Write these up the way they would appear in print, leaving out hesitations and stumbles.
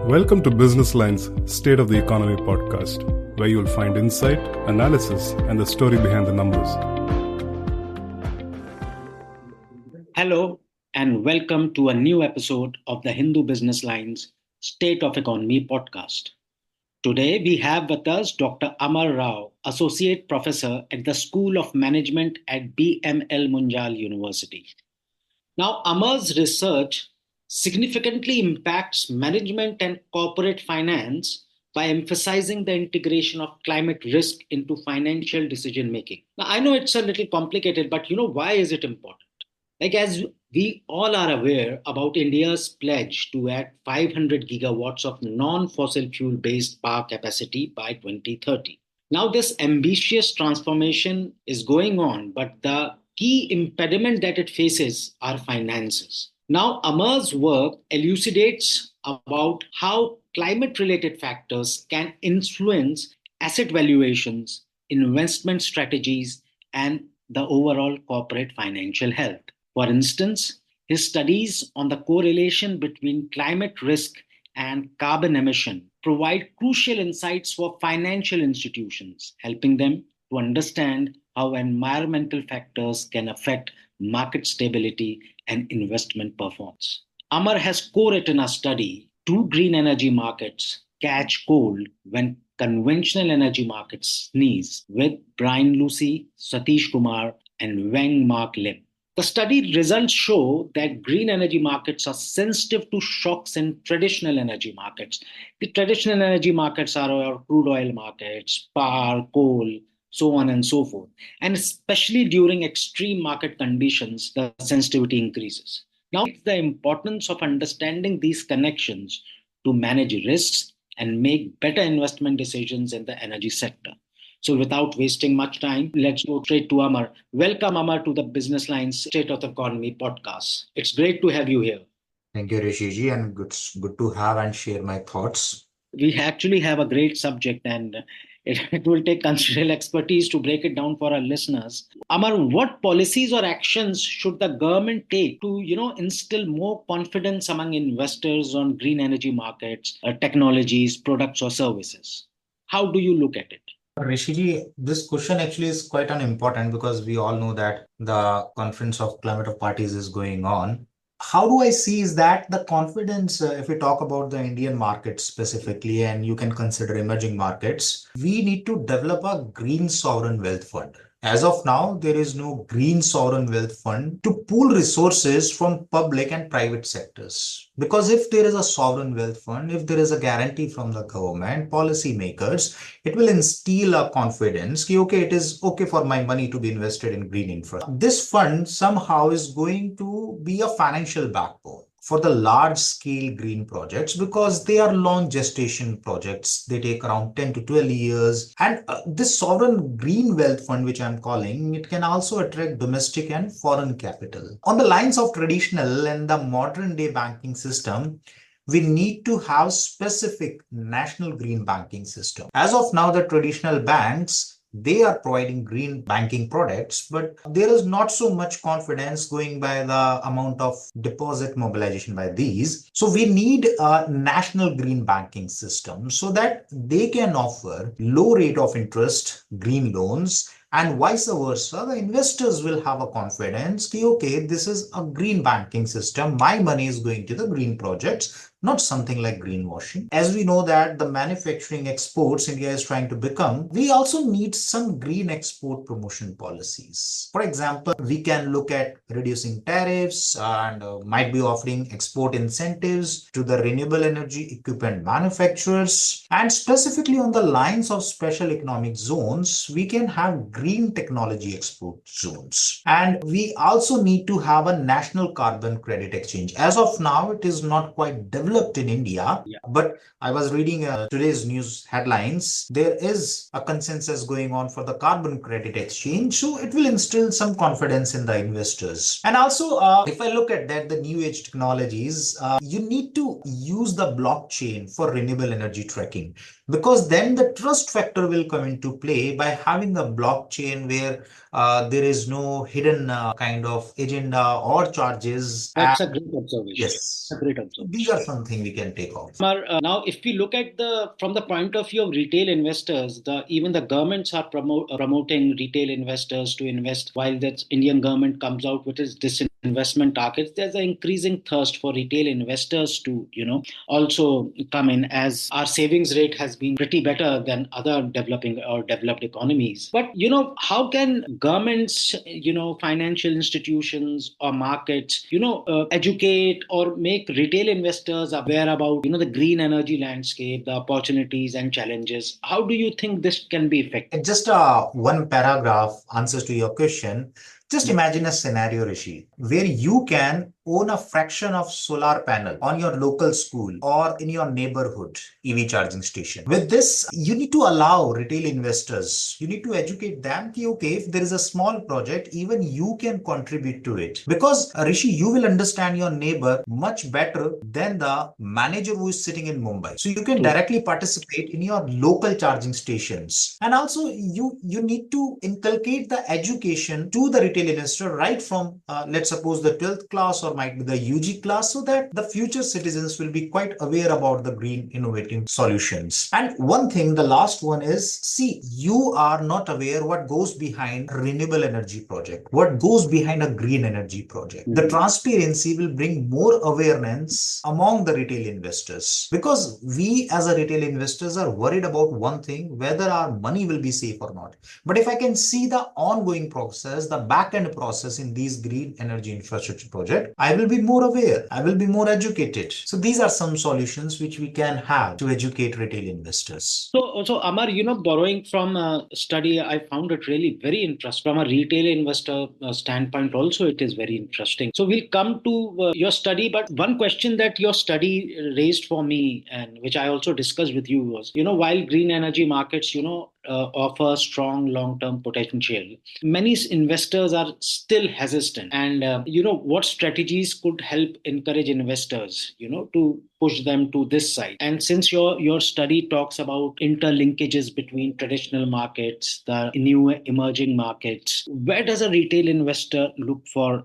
Welcome to Business Line's State of the Economy podcast, where you'll find insight, analysis, and the story behind the numbers. Hello, and welcome to a new episode of the Hindu Business Line's State of Economy podcast. Today, we have with us Dr. Amar Rao, Associate Professor at the School of Management at BML Munjal University. Now, Amar's research significantly impacts management and corporate finance by emphasizing the integration of climate risk into financial decision making. Now, I know it's a little complicated, but why is it important? As we all are aware about India's pledge to add 500 gigawatts of non-fossil fuel-based power capacity by 2030. Now, this ambitious transformation is going on, but the key impediment that it faces are finances. Now, Amar's work elucidates about how climate-related factors can influence asset valuations, investment strategies, and the overall corporate financial health. For instance, his studies on the correlation between climate risk and carbon emission provide crucial insights for financial institutions, helping them to understand how environmental factors can affect market stability and investment performance. Amar has co-written a study, Do Green Energy Markets Catch Cold When Conventional Energy Markets Sneeze, with Brian Lucy, Satish Kumar, and Wang Mark Lim. The study results show that green energy markets are sensitive to shocks in traditional energy markets. The traditional energy markets are our crude oil markets, power, coal, so on and so forth. And especially during extreme market conditions, the sensitivity increases. Now, it's the importance of understanding these connections to manage risks and make better investment decisions in the energy sector. So without wasting much time, let's go straight to Amar. Welcome, Amar, to the Business Line's State of the Economy podcast. It's great to have you here. Thank you, Rishi, and good to have and share my thoughts. We actually have a great subject, and it will take considerable expertise to break it down for our listeners. Amar, what policies or actions should the government take to, instill more confidence among investors on green energy markets, technologies, products, or services? How do you look at it? Rishi, this question actually is quite important because we all know that the Conference of Climate of Parties is going on. How do I see is that the confidence, if we talk about the Indian market specifically, and you can consider emerging markets, we need to develop a green sovereign wealth fund. As of now, there is no green sovereign wealth fund to pool resources from public and private sectors. Because if there is a sovereign wealth fund, if there is a guarantee from the government, policymakers, it will instill a confidence that, okay, it is okay for my money to be invested in green infra. This fund somehow is going to be a financial backbone for the large scale green projects because they are long gestation projects. They take around 10 to 12 years. And this sovereign green wealth fund, which I'm calling, it can also attract domestic and foreign capital. On the lines of traditional and the modern day banking system, we need to have specific national green banking system. As of now, the traditional banks, they are providing green banking products, but there is not so much confidence going by the amount of deposit mobilization by these. So we need a national green banking system so that they can offer low rate of interest green loans, and vice versa. The investors will have a confidence that, okay, this is a green banking system. My money is going to the green projects, not something like greenwashing. As we know that the manufacturing exports India is trying to become, we also need some green export promotion policies. For example, we can look at reducing tariffs and might be offering export incentives to the renewable energy equipment manufacturers. And specifically on the lines of special economic zones, we can have green technology export zones. And we also need to have a national carbon credit exchange. As of now, it is not quite developed in India, but I was reading today's news headlines. There is a consensus going on for the carbon credit exchange. So it will instill some confidence in the investors. And also, if I look at that, the new age technologies, you need to use the blockchain for renewable energy tracking, because then the trust factor will come into play by having a blockchain blockchain where there is no hidden kind of agenda or charges. That's a great observation. Yes, A great these are observation. something we can take off. Now, if we look at from the point of view of retail investors, even the governments are promoting retail investors to invest. While the Indian government comes out with its disinvestment targets, there's an increasing thirst for retail investors to, also come in, as our savings rate has been pretty better than other developing or developed economies. But how can governments, financial institutions or markets, educate or make retail investors aware about the green energy landscape, the opportunities and challenges? How do you think this can be effective? Just one paragraph answers to your question. Just imagine a scenario, Rishi, where you can own a fraction of solar panel on your local school or in your neighborhood EV charging station. With this, you need to allow retail investors, you need to educate them that, okay, if there is a small project, even you can contribute to it. Because Rishi, you will understand your neighbor much better than the manager who is sitting in Mumbai. So you can directly participate in your local charging stations. And also you need to inculcate the education to the retail investor right from, let's suppose the 12th class or might be the UG class, so that the future citizens will be quite aware about the green innovative solutions. And one thing, the last one is, see, you are not aware what goes behind a renewable energy project, what goes behind a green energy project. The transparency will bring more awareness among the retail investors, because we as a retail investors are worried about one thing, whether our money will be safe or not. But if I can see the ongoing process, the back end process in these green energy infrastructure projects, I will be more aware, I will be more educated. So these are some solutions which we can have to educate retail investors. So Amar, borrowing from a study, I found it really very interesting. From a retail investor standpoint, also it is very interesting. So we'll come to your study, but one question that your study raised for me, and which I also discussed with you, was, while green energy markets, offer strong long-term potential, many investors are still hesistant. And, what strategies could help encourage investors, to push them to this side? And since your study talks about interlinkages between traditional markets, the new emerging markets, where does a retail investor look for,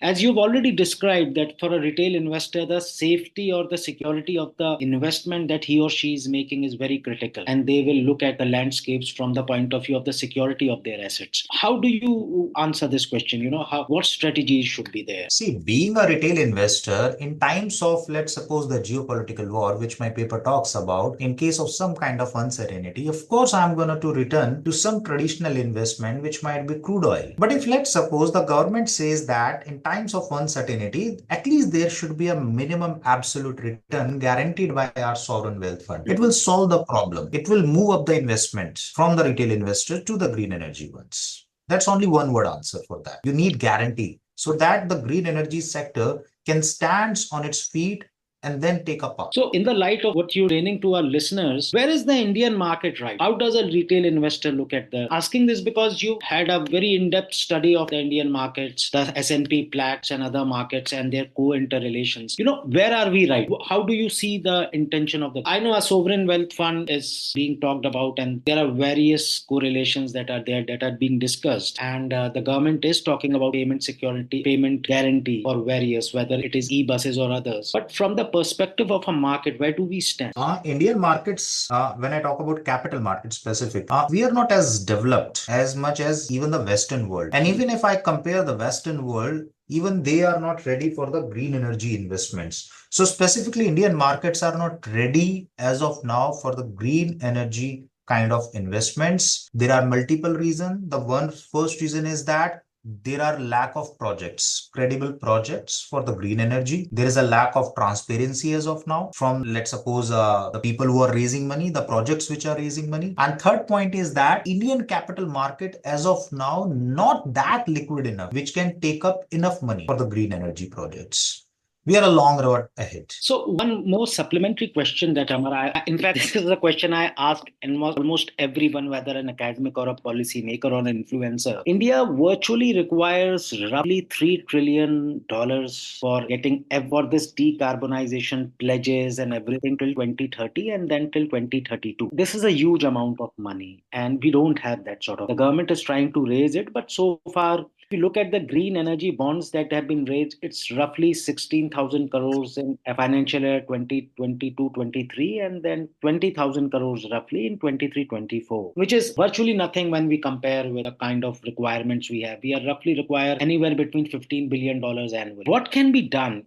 as you've already described, that for a retail investor, the safety or the security of the investment that he or she is making is very critical, and they will look at the landscapes from the point of view of the security of their assets. How do you answer this question? What strategies should be there? See, being a retail investor in times of, let's suppose, the geopolitical war, which my paper talks about, in case of some kind of uncertainty, of course, I'm going to return to some traditional investment, which might be crude oil. But if, let's suppose, the government says that in times of uncertainty, at least there should be a minimum absolute return guaranteed by our sovereign wealth fund, it will solve the problem. It will move up the investment from the retail investor to the green energy ones. That's only one word answer for that. You need guarantee so that the green energy sector can stand on its feet and then take a path. So in the light of what you're training to our listeners, where is the Indian market right? How does a retail investor look at that? Asking this because you had a very in-depth study of the Indian markets, the S&P Platts and other markets and their co-interrelations. Where are we right? How do you see the intention of I know a sovereign wealth fund is being talked about, and there are various correlations that are there that are being discussed. And the government is talking about payment security, payment guarantee for various, whether it is e-buses or others. But from the perspective of a market, where do we stand? Indian markets, when I talk about capital markets specific, we are not as developed as much as even the Western world. And even if I compare the Western world, even they are not ready for the green energy investments. So specifically, Indian markets are not ready as of now for the green energy kind of investments. There are multiple reasons. The first reason is that there are lack of projects, credible projects for the green energy. There is a lack of transparency as of now from, let's suppose, the people who are raising money, the projects which are raising money. And third point is that Indian capital market as of now, not that liquid enough, which can take up enough money for the green energy projects. We are a long road ahead. So one more supplementary question that in fact, this is a question I ask almost everyone, whether an academic or a policymaker or an influencer. India virtually requires roughly $3 trillion for getting for this decarbonization pledges and everything till 2030 and then till 2032. This is a huge amount of money, and we don't have that sort of. The government is trying to raise it, but so far, if you look at the green energy bonds that have been raised, it's roughly 16,000 crores in a financial year 2022-23 and then 20,000 crores roughly in 23-24, which is virtually nothing when we compare with the kind of requirements we have. We are roughly require anywhere between $15 billion annually. What can be done,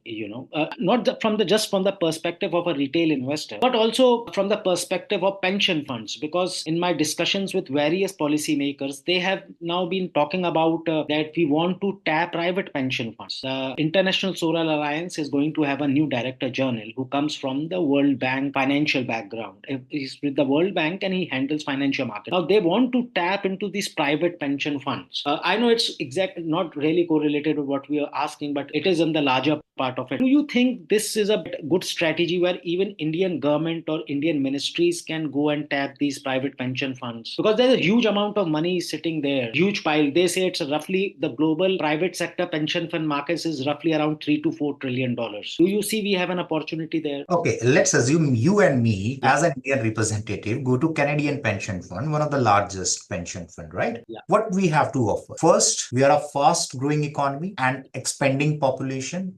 not just from the perspective of a retail investor, but also from the perspective of pension funds? Because in my discussions with various policymakers, they have now been talking about that we want to tap private pension funds. The International Solar Alliance is going to have a new director general who comes from the World Bank financial background. He's with the World Bank and he handles financial markets. Now they want to tap into these private pension funds. I know it's exactly not really correlated with what we are asking, but it is in the larger part of it. Do you think this is a good strategy where even Indian government or Indian ministries can go and tap these private pension funds? Because there's a huge amount of money sitting there, huge pile. They say it's roughly the global private sector pension fund markets is roughly around $3 to $4 trillion. Do you see we have an opportunity there? Okay, let's assume you and me, as an Indian representative, go to Canadian pension fund, one of the largest pension fund, right? Yeah. What we have to offer? First, we are a fast growing economy and expanding population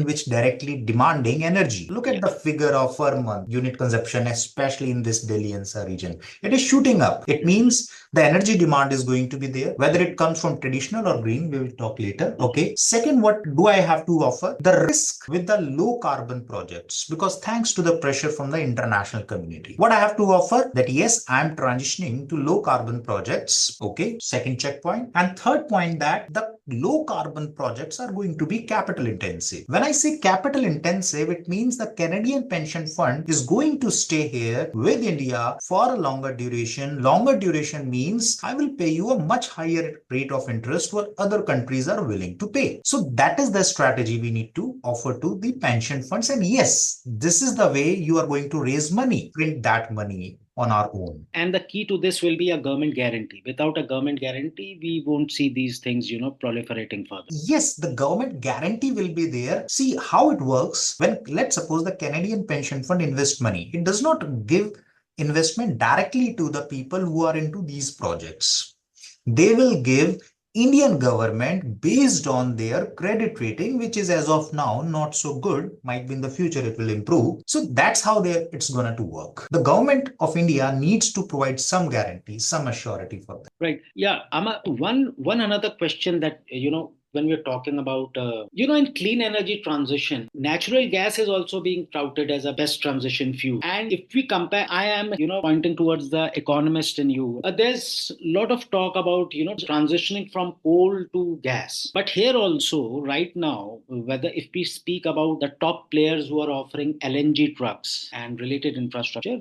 which directly demanding energy. Look at the figure of per month unit consumption, especially in this Delhi NCR region. It is shooting up. It means the energy demand is going to be there, whether it comes from traditional or green, we will talk later. Okay. Second, what do I have to offer? The risk with the low carbon projects, because thanks to the pressure from the international community, what I have to offer that yes, I'm transitioning to low carbon projects. Okay. Second checkpoint. And third point, that the low carbon projects are going to be capital intensive. When I say capital intensive, it means the Canadian pension fund is going to stay here with India for a longer duration. Longer duration means I will pay you a much higher rate of interest where other countries are willing to pay. So that is the strategy we need to offer to the pension funds. And yes, this is the way you are going to raise money, print that money on our own. And the key to this will be a government guarantee. Without a government guarantee, we won't see these things, proliferating further. Yes, the government guarantee will be there. See how it works. When, let's suppose, the Canadian pension fund invests money, it does not give investment directly to the people who are into these projects. They will give Indian government based on their credit rating, which is as of now not so good. Might be in the future it will improve. So that's how it's going to work. The government of India needs to provide some guarantee, some assurity for that. Right. Yeah. One another question that when we're talking about, in clean energy transition, natural gas is also being touted as a best transition fuel. And if we compare, I am, pointing towards the economist in you. There's a lot of talk about, transitioning from coal to gas. But here also, right now, whether if we speak about the top players who are offering LNG trucks and related infrastructure,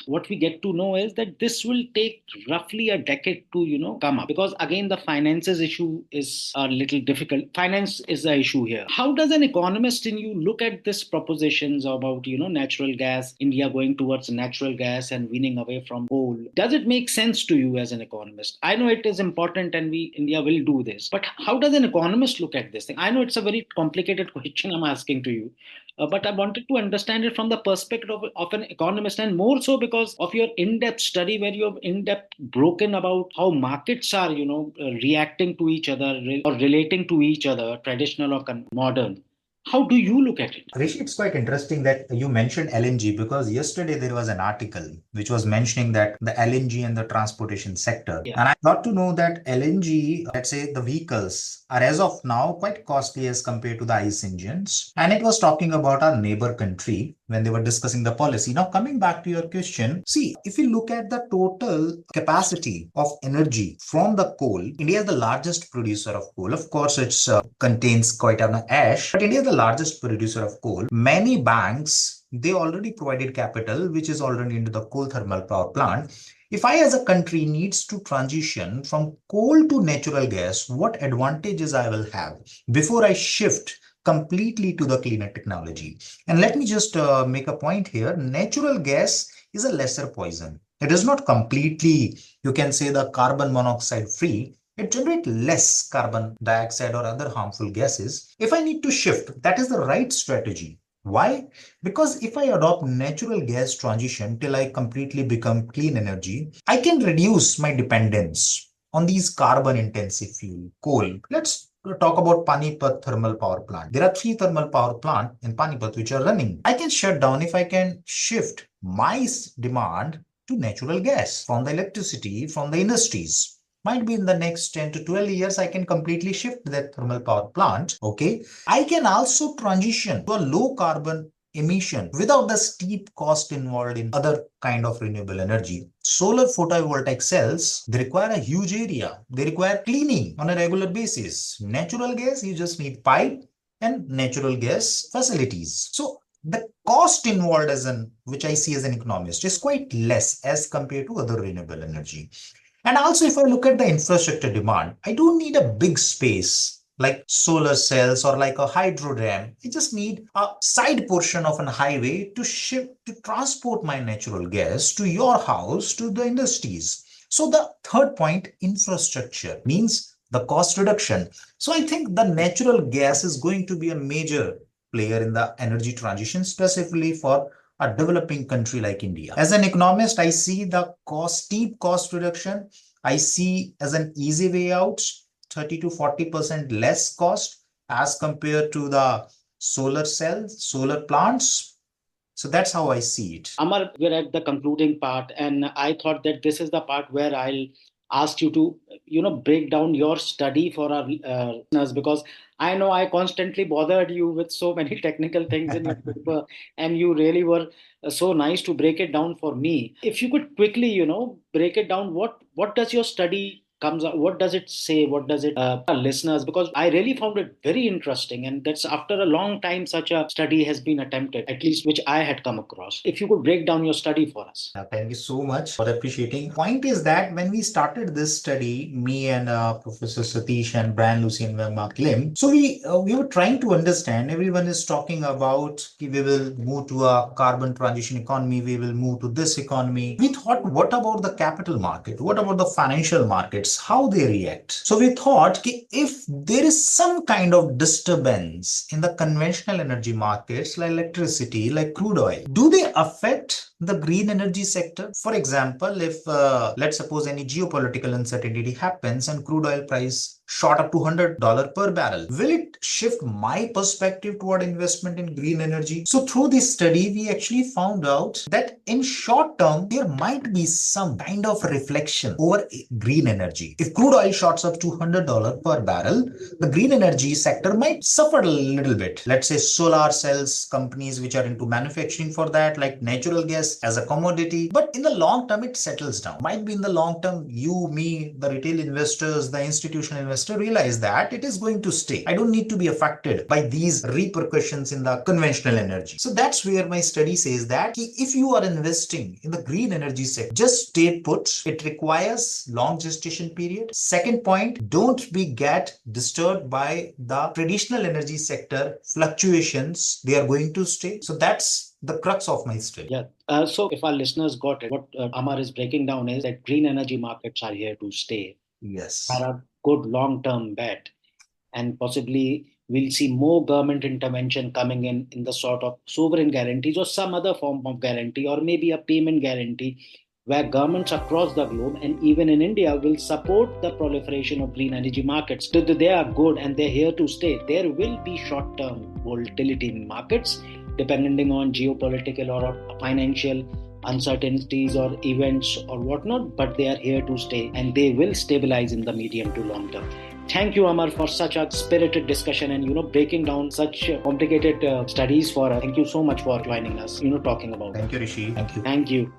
what we get to know is that this will take roughly a decade to, come up. Because again, the finances issue is a little difficult. Finance is the issue here. How does an economist in you look at these propositions about, natural gas, India going towards natural gas and weaning away from coal? Does it make sense to you as an economist? I know it is important and India will do this, but how does an economist look at this thing? I know it's a very complicated question I'm asking to you. But I wanted to understand it from the perspective of an economist, and more so because of your in-depth study where you have in-depth broken about how markets are, reacting to each other or relating to each other, traditional or modern. How do you look at it? Rishi, it's quite interesting that you mentioned LNG, because yesterday there was an article which was mentioning that the LNG and the transportation sector. Yeah. And I got to know that LNG, let's say the vehicles are as of now quite costly as compared to the ICE engines. And it was talking about our neighbor country when they were discussing the policy. Now, coming back to your question, see, if you look at the total capacity of energy from the coal, India is the largest producer of coal. Of course, it contains quite an ash, but India is the largest producer of coal. Many banks, they already provided capital, which is already into the coal thermal power plant. If I as a country needs to transition from coal to natural gas, what advantages I will have before I shift completely to the cleaner technology. And let me just make a point here. Natural gas is a lesser poison. It is not completely, you can say, the carbon monoxide free. It generates less carbon dioxide or other harmful gases. If I need to shift, that is the right strategy. Why? Because if I adopt natural gas transition till I completely become clean energy, I can reduce my dependence on these carbon intensive fuel, coal. Let's talk about Panipat thermal power plant. There are 3 thermal power plants in Panipat which are running. I can shut down if I can shift my demand to natural gas from the electricity from the industries. Might be in the next 10 to 12 years, I can completely shift that thermal power plant. Okay. I can also transition to a low carbon emission without the steep cost involved in other kind of renewable energy. Solar photovoltaic cells, they require a huge area. They require cleaning on a regular basis. Natural gas, you just need pipe and natural gas facilities. So the cost involved which I see as an economist, is quite less as compared to other renewable energy. And also, if I look at the infrastructure demand, I don't need a big space like solar cells or like a hydro dam. I just need a side portion of an highway to transport my natural gas to your house, to the industries. So the third point, infrastructure, means the cost reduction. So I think the natural gas is going to be a major player in the energy transition, specifically for a developing country like India. As an economist, I see the steep cost reduction. I see as an easy way out, 30 to 40% less cost as compared to the solar cells, solar plants. So that's how I see it. Amar, we're at the concluding part, and I thought that this is the part where I'll ask you to, break down your study for our listeners, because I know I constantly bothered you with so many technical things in your paper, and you really were so nice to break it down for me. If you could quickly, break it down, what does your study comes out, what does it say, what does it our listeners, because I really found it very interesting, and that's after a long time such a study has been attempted, at least which I had come across. If you could break down your study for us. Thank you so much for appreciating. Point is that when we started this study, me and Professor Satish and Brian Lucy and Mark Lim, so we were trying to understand. Everyone is talking about we will move to a carbon transition economy, we will move to this economy. We thought, what about the capital market? What about the financial markets? How they react? So we thought, if there is some kind of disturbance in the conventional energy markets like electricity, like crude oil, do they affect the green energy sector? For example, if let's suppose any geopolitical uncertainty happens and crude oil price shot up to $100 per barrel, will it shift my perspective toward investment in green energy? So through this study, we actually found out that in short term, there might be some kind of reflection over green energy. If crude oil shots up to $100 per barrel, the green energy sector might suffer a little bit. Let's say solar cells companies which are into manufacturing for that, like natural gas as a commodity. But in the long term, it settles down. Might be in the long term, you, me, the retail investors, the institutional investors realize that it is going to stay. I don't need to be affected by these repercussions in the conventional energy. So that's where my study says that if you are investing in the green energy sector, just stay put. It requires long gestation period. Second point, don't get disturbed by the traditional energy sector fluctuations. They are going to stay. So that's the crux of my study. Yeah. So if our listeners got it, what Amar is breaking down is that green energy markets are here to stay. Yes. Are a good long-term bet, and possibly we'll see more government intervention coming in the sort of sovereign guarantees or some other form of guarantee, or maybe a payment guarantee, where governments across the globe and even in India will support the proliferation of green energy markets. They are good and they're here to stay. There will be short-term volatility in markets depending on geopolitical or financial uncertainties or events or whatnot, but they are here to stay and they will stabilize in the medium to long term. Thank you, Amar, for such a spirited discussion and breaking down such complicated studies for us. Thank you so much for joining us, talking about. Thank you, Rishi. Thank you. Thank you.